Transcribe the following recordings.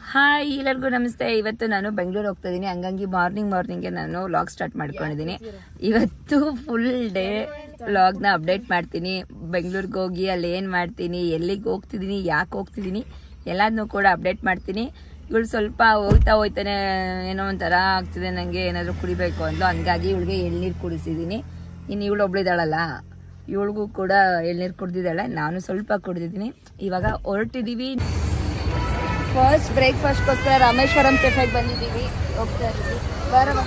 Hi ಎಲ್ಲರಿಗೂ ನಮಸ್ತೆ. ಇವತ್ತು ನಾನು ಬೆಂಗಳೂರು ಹೋಗ್ತಾ ಇದ್ದೀನಿ. ಹಂಗಾಗಿ ಮಾರ್ನಿಂಗ್ಗೆ ನಾನು ವ್ಲಾಗ್ ಸ್ಟಾರ್ಟ್ ಮಾಡ್ಕೊಂಡಿದ್ದೀನಿ. ಇವತ್ತು ಫುಲ್ ಡೇ ವ್ಲಾಗ್ನ ಅಪ್ಡೇಟ್ ಮಾಡ್ತೀನಿ. ಬೆಂಗಳೂರಿಗೆ ಹೋಗಿ ಅಲ್ಲಿ ಏನು ಮಾಡ್ತೀನಿ, ಎಲ್ಲಿಗೆ ಹೋಗ್ತಿದ್ದೀನಿ, ಯಾಕೆ ಹೋಗ್ತಿದ್ದೀನಿ ಎಲ್ಲದನ್ನೂ ಕೂಡ ಅಪ್ಡೇಟ್ ಮಾಡ್ತೀನಿ. ಇವಳು ಸ್ವಲ್ಪ ಹೋಗ್ತಾನೆ ಏನೋ ಒಂಥರ ಆಗ್ತಿದೆ, ನನಗೆ ಏನಾದರೂ ಕುಡಿಬೇಕು ಅಂದ್ಲು. ಹಂಗಾಗಿ ಇವಳಿಗೆ ಎಳ್ನೀರು ಕುಡಿಸಿದ್ದೀನಿ. ಇನ್ನು ಇವಳು ಒಬ್ಳಿದಾಳಲ್ಲ, ಇವಳಿಗೂ ಕೂಡ ಎಳ್ನೀರು ಕುಡ್ದಿದ್ದಾಳೆ, ನಾನು ಸ್ವಲ್ಪ ಕುಡ್ದಿದ್ದೀನಿ. ಇವಾಗ ಹೊರಟಿದ್ದೀವಿ. ಫಸ್ಟ್ ಬ್ರೇಕ್ಫಾಸ್ಟ್ಗೋಸ್ಕರ ರಾಮೇಶ್ವರಂ ಕೆಫೆಗೆ ಬಂದಿದ್ದೀವಿ, ಹೋಗ್ತಾ ಇದ್ದೀವಿ.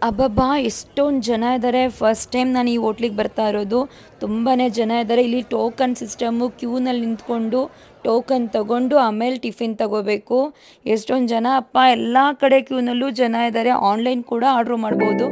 ಅಬ್ಬಬ್ಬಾ, ಎಷ್ಟೊಂದು ಜನ ಇದ್ದಾರೆ. ಫಸ್ಟ್ ಟೈಮ್ ನಾನು ಈ ಹೋಟ್ಲಿಗೆ ಬರ್ತಾ ಇರೋದು. ತುಂಬಾ ಜನ ಇದ್ದಾರೆ. ಇಲ್ಲಿ ಟೋಕನ್ ಸಿಸ್ಟಮು, ಕ್ಯೂನಲ್ಲಿ ನಿಂತ್ಕೊಂಡು ಟೋಕನ್ ತಗೊಂಡು ಆಮೇಲೆ ಟಿಫಿನ್ ತಗೋಬೇಕು. ಎಷ್ಟೊಂದು ಜನ ಅಪ್ಪ, ಎಲ್ಲ ಕಡೆ ಕ್ಯೂನಲ್ಲೂ ಜನ ಇದ್ದಾರೆ. ಆನ್ಲೈನ್ ಕೂಡ ಆರ್ಡ್ರ್ ಮಾಡ್ಬೋದು.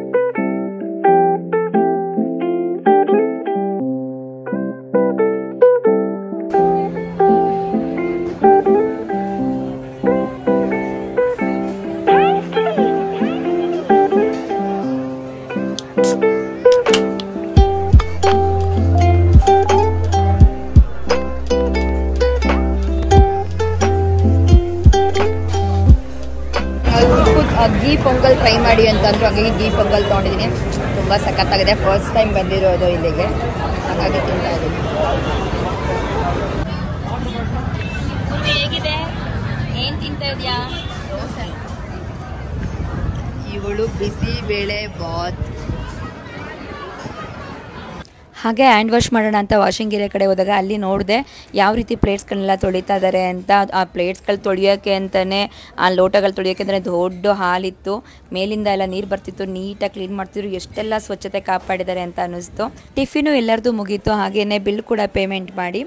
ಘೀ ಪೊಂಗಲ್ ಟ್ರೈ ಮಾಡಿ ಅಂತಂದ್ರು, ಹಾಗಾಗಿ ಘೀ ಪೊಂಗಲ್ ತೊಗೊಂಡಿದ್ದೀನಿ. ತುಂಬ ಸಖತ್ತಾಗಿದೆ. ಫಸ್ಟ್ ಟೈಮ್ ಬಂದಿರೋದು ಇಲ್ಲಿಗೆ, ಹಾಗಾಗಿ ತಿಂತಾ ಇದ್ದೀನಿ. ಹೇಗಿದೆ, ಏನು ತಿಂತಾ ಇದೆಯಾ? ಇವಳು ಬಿಸಿ ಬೇಳೆ ಬಾತ್. ಹಾಗೆ ಹ್ಯಾಂಡ್ ವಾಶ್ ಮಾಡೋಣ ಅಂತ ವಾಷಿಂಗ್ ಏರಿಯಾ ಕಡೆ ಹೋದಾಗ ಅಲ್ಲಿ ನೋಡಿದೆ ಯಾವ ರೀತಿ ಪ್ಲೇಟ್ಸ್ಗಳನ್ನೆಲ್ಲ ತೊಳಿತಾ ಇದ್ದಾರೆ ಅಂತ. ಆ ಪ್ಲೇಟ್ಸ್ಗಳು ತೊಳಿಯೋಕ್ಕೆ ಅಂತಲೇ, ಆ ಲೋಟಗಳು ತೊಳಿಯೋಕ್ಕೆ ಅಂತಲೇ ದೊಡ್ಡ ಹಾಲಿತ್ತು. ಮೇಲಿಂದ ಎಲ್ಲ ನೀರು ಬರ್ತಿತ್ತು, ನೀಟಾಗಿ ಕ್ಲೀನ್ ಮಾಡ್ತಿದ್ರು. ಎಷ್ಟೆಲ್ಲ ಸ್ವಚ್ಛತೆ ಕಾಪಾಡಿದ್ದಾರೆ ಅಂತ ಅನ್ನಿಸ್ತು. ಟಿಫಿನು ಎಲ್ಲರದು ಮುಗೀತು. ಹಾಗೆಯೇ ಬಿಲ್ ಕೂಡ ಪೇಮೆಂಟ್ ಮಾಡಿ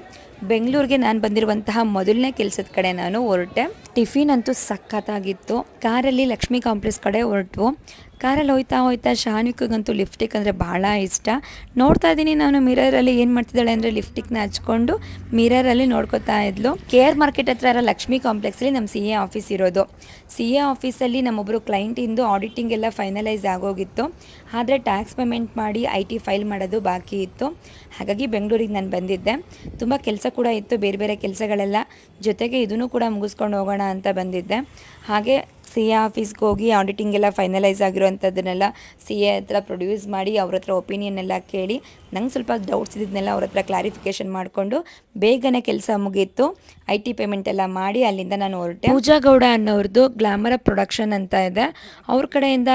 ಬೆಂಗಳೂರಿಗೆ ನಾನು ಬಂದಿರುವಂತಹ ಮೊದಲನೇ ಕೆಲಸದ ಕಡೆ ನಾನು ಹೊರಟೆ. ಟಿಫಿನ್ ಅಂತೂ ಸಖತ್ತಾಗಿತ್ತು. ಕಾರಲ್ಲಿ ಲಕ್ಷ್ಮೀ ಕಾಂಪ್ಲೆಕ್ಸ್ ಕಡೆ ಹೊರಟು. ಕಾರಲ್ಲಿ ಹೋಯ್ತಾ ಶಾನ್ವಿಕಗಂತೂ ಲಿಪ್ಸ್ಟಿಕ್ ಅಂದರೆ ಭಾಳ ಇಷ್ಟ. ನೋಡ್ತಾ ಇದ್ದೀನಿ ನಾನು ಮಿರರಲ್ಲಿ ಏನು ಮಾಡ್ತಿದ್ದಾಳೆ ಅಂದರೆ ಲಿಪ್ಸ್ಟಿಕ್ನ ಹಚ್ಕೊಂಡು ಮಿರರಲ್ಲಿ ನೋಡ್ಕೊತಾ ಇದ್ಲು. KR ಮಾರ್ಕೆಟ್ ಹತ್ರ ಇರೋ ಲಕ್ಷ್ಮೀ ಕಾಂಪ್ಲೆಕ್ಸಲ್ಲಿ ನಮ್ಮ CA ಆಫೀಸ್ ಇರೋದು. CA ಆಫೀಸಲ್ಲಿ ನಮ್ಮೊಬ್ಬರು ಕ್ಲೈಂಟಿಂದು ಆಡಿಟಿಂಗ್ ಎಲ್ಲ ಫೈನಲೈಸ್ ಆಗೋಗಿತ್ತು. ಆದರೆ ಟ್ಯಾಕ್ಸ್ ಪೇಮೆಂಟ್ ಮಾಡಿ IT ಫೈಲ್ ಮಾಡೋದು ಬಾಕಿ ಇತ್ತು. ಹಾಗಾಗಿ ಬೆಂಗಳೂರಿಗೆ ನಾನು ಬಂದಿದ್ದೆ. ತುಂಬ ಕೆಲಸ ಕೂಡ ಇತ್ತು, ಬೇರೆ ಕೆಲಸಗಳೆಲ್ಲ. ಜೊತೆಗೆ ಇದನ್ನು ಕೂಡ ಮುಗಿಸ್ಕೊಂಡು ಹೋಗೋಣ ಅಂತ ಬಂದಿದ್ದೆ. ಹಾಗೆ CA ಆಫೀಸ್ಗೆ ಹೋಗಿ ಆಡಿಟಿಂಗ್ ಎಲ್ಲ ಫೈನಲೈಸ್ ಆಗಿರೋವಂಥದ್ದನ್ನೆಲ್ಲ CA ಹತ್ರ ಪ್ರೊಡ್ಯೂಸ್ ಮಾಡಿ ಅವ್ರ ಹತ್ರ ಒಪಿನಿಯನ್ ಎಲ್ಲ ಕೇಳಿ, ನಂಗೆ ಸ್ವಲ್ಪ ಡೌಟ್ಸ್ ಇದ್ದಿದ್ದನ್ನೆಲ್ಲ ಅವ್ರ ಹತ್ರ ಕ್ಲಾರಿಫಿಕೇಷನ್ ಮಾಡಿಕೊಂಡು ಬೇಗನೆ ಕೆಲಸ ಮುಗೀತು. IT ಪೇಮೆಂಟ್ ಎಲ್ಲ ಮಾಡಿ ಅಲ್ಲಿಂದ ನಾನು ಹೊರಟೆ. ಪೂಜಾ ಗೌಡ ಅನ್ನೋರ್ದು ಗ್ಲಾಮರ ಪ್ರೊಡಕ್ಷನ್ ಅಂತ ಇದೆ. ಅವ್ರ ಕಡೆಯಿಂದ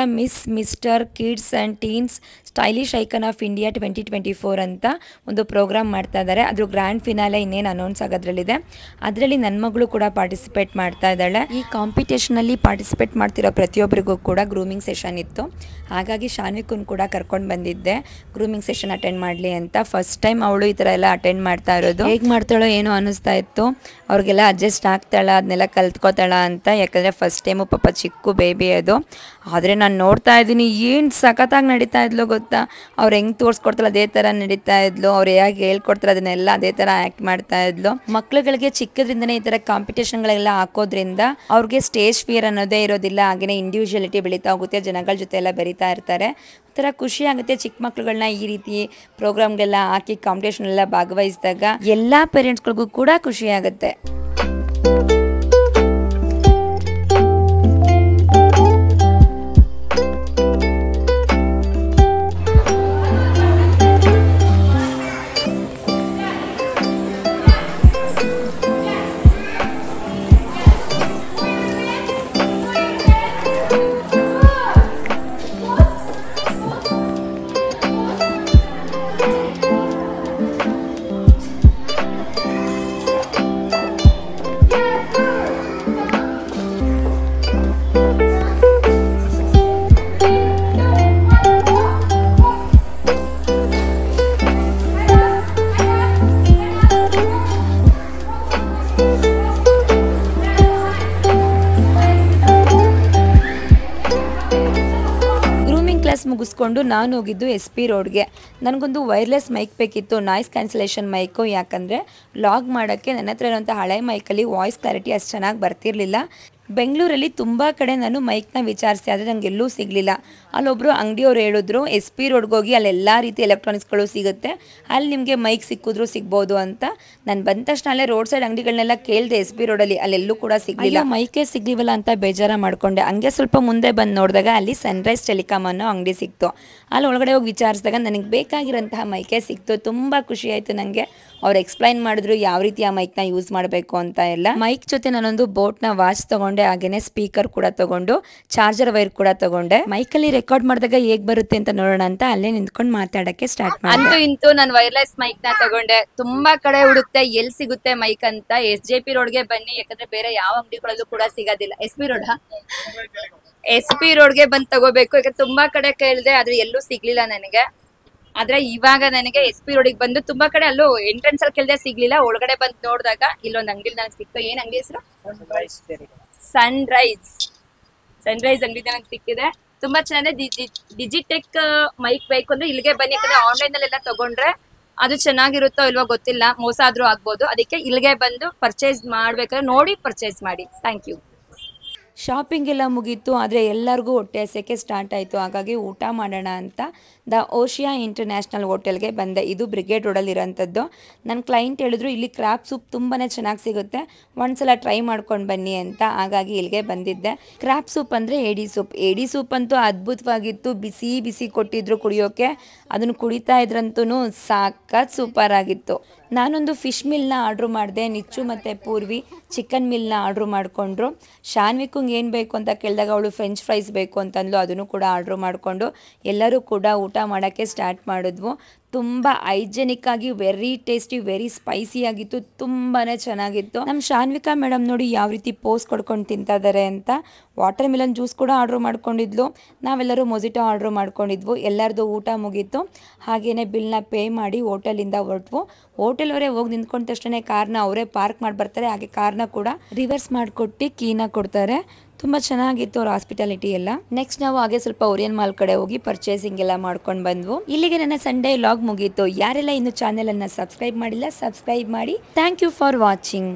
mister kids and teens stylish icon of India 2024 ಅಂತ ಒಂದು ಪ್ರೋಗ್ರಾಮ್ ಮಾಡ್ತಾ ಇದ್ದಾರೆ. ಅದ್ರ ಗ್ರ್ಯಾಂಡ್ ಫಿನಾಲೆ ಇನ್ನೇನು ಅನೌನ್ಸ್ ಆಗೋದ್ರಲ್ಲಿದೆ. ಅದರಲ್ಲಿ ನನ್ನ ಮಗಳು ಕೂಡ ಪಾರ್ಟಿಸಿಪೇಟ್ ಮಾಡ್ತಾ ಇದ್ದಾಳೆ. ಈ ಕಾಂಪಿಟೇಷನಲ್ಲಿ ಪಾರ್ಟಿಸಿಪೇಟ್ ಮಾಡ್ತಿರೋ ಪ್ರತಿಯೊಬ್ಬರಿಗೂ ಕೂಡ ಗ್ರೂಮಿಂಗ್ ಸೆಷನ್ ಇತ್ತು. ಹಾಗಾಗಿ ಶಾನ್ವಿಕನ್ ಕೂಡ ಕರ್ಕೊಂಡು ಬಂದಿದ್ದೆ ಗ್ರೂಮಿಂಗ್ ಸೆಷನ್ ಅಟೆಂಡ್ ಮಾಡಲಿ ಅಂತ. ಫಸ್ಟ್ ಟೈಮ್ ಅವಳು ಈ ಥರ ಎಲ್ಲ ಅಟೆಂಡ್ ಮಾಡ್ತಾ ಇರೋದು. ಹೇಗೆ ಮಾಡ್ತಾಳೋ ಏನೋ ಅನ್ನಿಸ್ತಾ ಇತ್ತು. ಅವ್ರಿಗೆಲ್ಲ ಅಡ್ಜಸ್ಟ್ ಆಗ್ತಾಳ, ಅದನ್ನೆಲ್ಲ ಕಲ್ತ್ಕೋತಾಳ ಅಂತ. ಯಾಕಂದರೆ ಫಸ್ಟ್ ಟೈಮು ಪಾಪ ಚಿಕ್ಕ ಬೇಬಿ ಅದು. ಆದರೆ ನಾನು ನೋಡ್ತಾ ಇದ್ದೀನಿ ಏನು ಸಖತ್ತಾಗಿ ನಡೀತಾ ಇದ್ಲು ಗೊತ್ತಾ. ಅವ್ರು ಹೆಂಗೆ ತೋರಿಸ್ಕೊಡ್ತಾಳೆ ಅದೇ ಥರ ನಡೀತಾ ಇದ್ಲು. ಅವ್ರು ಹೇಗೆ ಹೇಳ್ಕೊಡ್ತಾರೆ ಅದನ್ನೆಲ್ಲ ಅದೇ ಥರ ಆ್ಯಕ್ಟ್ ಮಾಡ್ತಾ ಇದ್ಲು. ಮಕ್ಳುಗಳಿಗೆ ಚಿಕ್ಕದ್ರಿಂದನೇ ಈ ಥರ ಕಾಂಪಿಟೇಷನ್ಗಳೆಲ್ಲ ಹಾಕೋದ್ರಿಂದ ಅವ್ರಿಗೆ ಸ್ಟೇಜ್ ಫಿಯರ್ ಅನ್ನೋದೇ ಇರೋದಿಲ್ಲ. ಹಾಗೆಯೇ ಇಂಡಿವಿಜುವಲಿಟಿ ಬೆಳೀತಾ ಹೋಗುತ್ತೆ, ಜನಗಳ ಜೊತೆ ಎಲ್ಲ ಬೆರೀತಾ ಇರ್ತಾರೆ. ಒಂಥರ ಖುಷಿ ಆಗುತ್ತೆ ಚಿಕ್ಕ ಮಕ್ಳುಗಳನ್ನ ಈ ರೀತಿ ಪ್ರೋಗ್ರಾಮ್ಗೆಲ್ಲ ಹಾಕಿ ಕಾಂಪಿಟೇಷನ್ ಎಲ್ಲ ಭಾಗವಹಿಸಿದಾಗ. ಎಲ್ಲ ಪೇರೆಂಟ್ಸ್ಗಳಿಗೂ ಕೂಡ ಖುಷಿ ಆಗುತ್ತೆ. ಮುಗಿಸ್ಕೊಂಡು ನಾನು ಹೋಗಿದ್ದು SP ರೋಡ್ಗೆ. ನನಗೊಂದು ವೈರ್ಲೆಸ್ ಮೈಕ್ ಬೇಕಿತ್ತು, ನಾಯ್ಸ್ ಕ್ಯಾನ್ಸಲೇಷನ್ ಮೈಕು. ಯಾಕಂದರೆ ವ್ಲಾಗ್ ಮಾಡೋಕ್ಕೆ ನನ್ನ ಹತ್ರ ಇರೋಂಥ ಹಳೆ ಮೈಕಲ್ಲಿ ವಾಯ್ಸ್ ಕ್ಲಾರಿಟಿ ಅಷ್ಟು ಚೆನ್ನಾಗಿ ಬರ್ತಿರಲಿಲ್ಲ. ಬೆಂಗಳೂರಲ್ಲಿ ತುಂಬ ಕಡೆ ನಾನು ಮೈಕ್ನ ವಿಚಾರಿಸಿ ಆದರೆ ನನಗೆ ಎಲ್ಲೂ ಸಿಗಲಿಲ್ಲ. ಅಲ್ಲೊಬ್ಬರು ಅಂಗಡಿಯವ್ರು ಹೇಳಿದ್ರು ಎಸ್ ಪಿ ರೋಡ್ಗೆ ಹೋಗಿ ಅಲ್ಲಿ ಎಲ್ಲ ರೀತಿ ಎಲೆಕ್ಟ್ರಾನಿಕ್ಸ್ಗಳು ಸಿಗುತ್ತೆ, ಅಲ್ಲಿ ನಿಮಗೆ ಮೈಕ್ ಸಿಕ್ಕಿದ್ರು ಸಿಗ್ಬೋದು ಅಂತ. ನಾನು ಬಂದ ತಕ್ಷಣ ಅಲ್ಲೇ ರೋಡ್ ಸೈಡ್ ಅಂಗಡಿಗಳನ್ನೆಲ್ಲ ಕೇಳಿದೆ ಎಸ್ ಪಿ ರೋಡಲ್ಲಿ, ಅಲ್ಲೆಲ್ಲೂ ಕೂಡ ಸಿಗಲಿಲ್ಲ. ಮೈಕೇ ಸಿಗ್ಲಿವಲ್ಲ ಅಂತ ಬೇಜಾರ ಮಾಡಿಕೊಂಡೆ. ಹಂಗೆ ಸ್ವಲ್ಪ ಮುಂದೆ ಬಂದು ನೋಡಿದಾಗ ಅಲ್ಲಿ ಸನ್ರೈಸ್ ಟೆಲಿಕಾಮ್ ಅನ್ನೋ ಅಂಗಡಿ ಸಿಕ್ತು. ಅಲ್ಲಿ ಒಳಗಡೆ ಹೋಗಿ ವಿಚಾರಿಸಿದಾಗ ನನಗೆ ಬೇಕಾಗಿರೋಂತಹ ಮೈಕೇ ಸಿಕ್ತು. ತುಂಬ ಖುಷಿ ಆಯಿತು ನನಗೆ. ಅವ್ರು ಎಕ್ಸ್ಪ್ಲೈನ್ ಮಾಡಿದ್ರು ಯಾವ ರೀತಿ ಆ ಮೈಕ್ನ ಯೂಸ್ ಮಾಡಬೇಕು ಅಂತ ಎಲ್ಲ. ಮೈಕ್ ಜೊತೆ ನಾನೊಂದು ಬೋಟ್ನ ವಾಚ್ ತಗೊಂಡೆ, ಹಾಗೇನೆ ಸ್ಪೀಕರ್ ಕೂಡ ತಗೊಂಡು ಚಾರ್ಜರ್ ವೈರ್ ಕೂಡ ತಗೊಂಡೆ. ಮೈಕಲ್ಲಿ ರೆಕಾರ್ಡ್ ಮಾಡಿದಾಗ ಹೇಗ್ ಬರುತ್ತೆ ಅಂತ ನೋಡೋಣ ಅಂತ ಅಲ್ಲೇ ನಿಂತ್ಕೊಂಡು ಮಾತಾಡಕ್ಕೆ ಸ್ಟಾರ್ಟ್ ಮಾಡಿದೆ. ಅಂತೂ ಇಂತೂ ನಾನು ವೈರ್ಲೆಸ್ ಮೈಕ್ ನ ತಗೊಂಡೆ. ತುಂಬಾ ಕಡೆ ಹುಡುಕ್ತೆ ಎಲ್ಲಿ ಸಿಗುತ್ತೆ ಮೈಕ್ ಅಂತ. SJP ರೋಡ್ಗೆ ಬನ್ನಿ, ಯಾಕಂದ್ರೆ ಬೇರೆ ಯಾವ ಅಂಗಡಿಗಳಲ್ಲೂ ಕೂಡ ಸಿಗೋದಿಲ್ಲ. SP ರೋಡ್ಗೆ ಬಂದು ತಗೋಬೇಕು, ಯಾಕಂದ್ರೆ ತುಂಬಾ ಕಡೆ ಕೇಳಿದೆ ಆದ್ರೆ ಎಲ್ಲೂ ಸಿಗ್ಲಿಲ್ಲ ನನಗೆ. ಆದ್ರೆ ಇವಾಗ ನನಗೆ SP ರೋಡಿಗೆ ಬಂದು ತುಂಬಾ ಕಡೆ ಅಲ್ಲೂ ಎಂಟ್ರೆನ್ಸ್ ಅಲ್ಲಿ ಕೇಳಿದೆ ಸಿಗ್ಲಿಲ್ಲ. ಒಳಗಡೆ ಬಂದು ನೋಡಿದಾಗ ಇಲ್ಲೊಂದು ಅಂಗಡಿ ನನಗೆ ಸಿಕ್ತು. ಏನ್ ಅಂಗಡಿ ಹೆಸರು? ಸನ್ರೈಸ್ ಅಂಗಡಿ ನನಗೆ ಸಿಕ್ಕಿದೆ. ತುಂಬಾ ಚೆನ್ನಾಗಿದೆ. ಡಿಜಿಟೆಕ್ ಮೈಕ್ ಬೇಕು ಅಂದ್ರೆ ಇಲ್ಲಿಗೆ ಬನ್ನಿ, ಯಾಕಂದ್ರೆ ಆನ್ಲೈನ್ ಅಲ್ಲೆಲ್ಲ ತಗೊಂಡ್ರೆ ಅದು ಚೆನ್ನಾಗಿರುತ್ತೋ ಇಲ್ವೋ ಗೊತ್ತಿಲ್ಲ, ಮೋಸ ಆದ್ರೂ ಆಗ್ಬೋದು. ಅದಕ್ಕೆ ಇಲ್ಲಿಗೆ ಬಂದು ಪರ್ಚೇಸ್ ಮಾಡ್ಬೇಕಾದ್ರೆ ನೋಡಿ ಪರ್ಚೇಸ್ ಮಾಡಿ. Thank you. ಶಾಪಿಂಗ್ ಎಲ್ಲ ಮುಗೀತು, ಆದರೆ ಎಲ್ಲರಿಗೂ ಹೊಟ್ಟೆ ಹಸಿಯೋಕ್ಕೆ ಸ್ಟಾರ್ಟ್ ಆಯಿತು. ಹಾಗಾಗಿ ಊಟ ಮಾಡೋಣ ಅಂತ ದ ಓಷಿಯಾ ಇಂಟರ್ನ್ಯಾಷನಲ್ ಹೋಟೆಲ್ಗೆ ಬಂದೆ. ಇದು ಬ್ರಿಗೇಡ್ ರೋಡಲ್ಲಿ ಇರೋಂಥದ್ದು. ನನ್ನ ಕ್ಲೈಂಟ್ ಹೇಳಿದ್ರು ಇಲ್ಲಿ ಕ್ರಾಬ್ ಸೂಪ್ ತುಂಬಾ ಚೆನ್ನಾಗಿ ಸಿಗುತ್ತೆ, ಒಂದ್ಸಲ ಟ್ರೈ ಮಾಡ್ಕೊಂಡು ಬನ್ನಿ ಅಂತ. ಹಾಗಾಗಿ ಇಲ್ಲಿಗೆ ಬಂದಿದ್ದೆ. ಕ್ರಾಬ್ ಸೂಪ್ ಅಂದರೆ ಏಡಿ ಸೂಪ್ ಅಂತೂ ಅದ್ಭುತವಾಗಿತ್ತು. ಬಿಸಿ ಬಿಸಿ ಕೊಟ್ಟಿದ್ರು ಕುಡಿಯೋಕ್ಕೆ. ಅದನ್ನು ಕುಡಿತಾ ಇದ್ರಂತೂ ಸಾಕತ್ ಸೂಪರ್ ಆಗಿತ್ತು. ನಾನೊಂದು ಫಿಶ್ ಮಿಲ್ನ ಆರ್ಡ್ರ್ ಮಾಡಿದೆ. ನಿಚ್ಚು ಮತ್ತು ಪೂರ್ವಿ ಚಿಕನ್ ಮಿಲ್ನ ಆರ್ಡ್ರ್ ಮಾಡಿಕೊಂಡ್ರು. ಶಾನ್ವಿಕಂಗೆ ಏನು ಬೇಕು ಅಂತ ಕೇಳಿದಾಗ ಅವಳು ಫ್ರೆಂಚ್ ಫ್ರೈಸ್ ಬೇಕು ಅಂತಂದ್ಲು, ಅದನ್ನು ಕೂಡ ಆರ್ಡ್ರ್ ಮಾಡಿಕೊಂಡು ಎಲ್ಲರೂ ಕೂಡ ಊಟ ಮಾಡೋಕ್ಕೆ ಸ್ಟಾರ್ಟ್ ಮಾಡಿದ್ವು. ತುಂಬ ಹೈಜೆನಿಕ್ ಆಗಿ ವೆರಿ ಟೇಸ್ಟಿ, ವೆರಿ ಸ್ಪೈಸಿ ಆಗಿತ್ತು. ತುಂಬಾ ಚೆನ್ನಾಗಿತ್ತು. ನಮ್ಮ ಶಾನ್ವಿಕಾ ಮೇಡಮ್ ನೋಡಿ ಯಾವ ರೀತಿ ಪೋಸ್ ಕೊಡ್ಕೊಂಡು ತಿಂತಾ ಇದ್ದಾರೆ ಅಂತ. ವಾಟರ್ ಮಿಲನ್ ಜ್ಯೂಸ್ ಕೂಡ ಆರ್ಡ್ರ್ ಮಾಡ್ಕೊಂಡಿದ್ಲು. ನಾವೆಲ್ಲರೂ ಮೊಜಿಟೋ ಆರ್ಡ್ರ್ ಮಾಡ್ಕೊಂಡಿದ್ವು. ಎಲ್ಲರದು ಊಟ ಮುಗೀತು. ಹಾಗೇನೆ ಬಿಲ್ನ ಪೇ ಮಾಡಿ ಹೋಟೆಲಿಂದ ಹೊರಟ್ವು. ಹೋಟೆಲ್ ಅವರೇ ಹೋಗಿ ನಿಂತ್ಕೊಂಡ ತಕ್ಷಣ ಕಾರ್ನ ಅವರೇ ಪಾರ್ಕ್ ಮಾಡಿ ಬರ್ತಾರೆ. ಹಾಗೆ ಕಾರ್ನ ಕೂಡ ರಿವರ್ಸ್ ಮಾಡಿಕೊಟ್ಟು ಕೀನ ಕೊಡ್ತಾರೆ. ತುಂಬ ಚೆನ್ನಾಗಿತ್ತು ಅವ್ರ ಹಾಸ್ಪಿಟಾಲಿಟಿ ಎಲ್ಲ. ನೆಕ್ಸ್ಟ್ ನಾವು ಹಾಗೆ ಸ್ವಲ್ಪ ಓರಿಯನ್ ಮಾಲ್ ಕಡೆ ಹೋಗಿ ಪರ್ಚೇಸಿಂಗ್ ಎಲ್ಲ ಮಾಡ್ಕೊಂಡು ಬಂದ್ವು. ಇಲ್ಲಿಗೆ ನನ್ನ ಸಂಡೇ ಲಾಗ್ ಮುಗೀತು. ಯಾರೆಲ್ಲ ಇನ್ನು ಚಾನೆಲ್ ಅನ್ನ ಸಬ್ಸ್ಕ್ರೈಬ್ ಮಾಡಿಲ್ಲ, ಸಬ್ಸ್ಕ್ರೈಬ್ ಮಾಡಿ. Thank you for watching.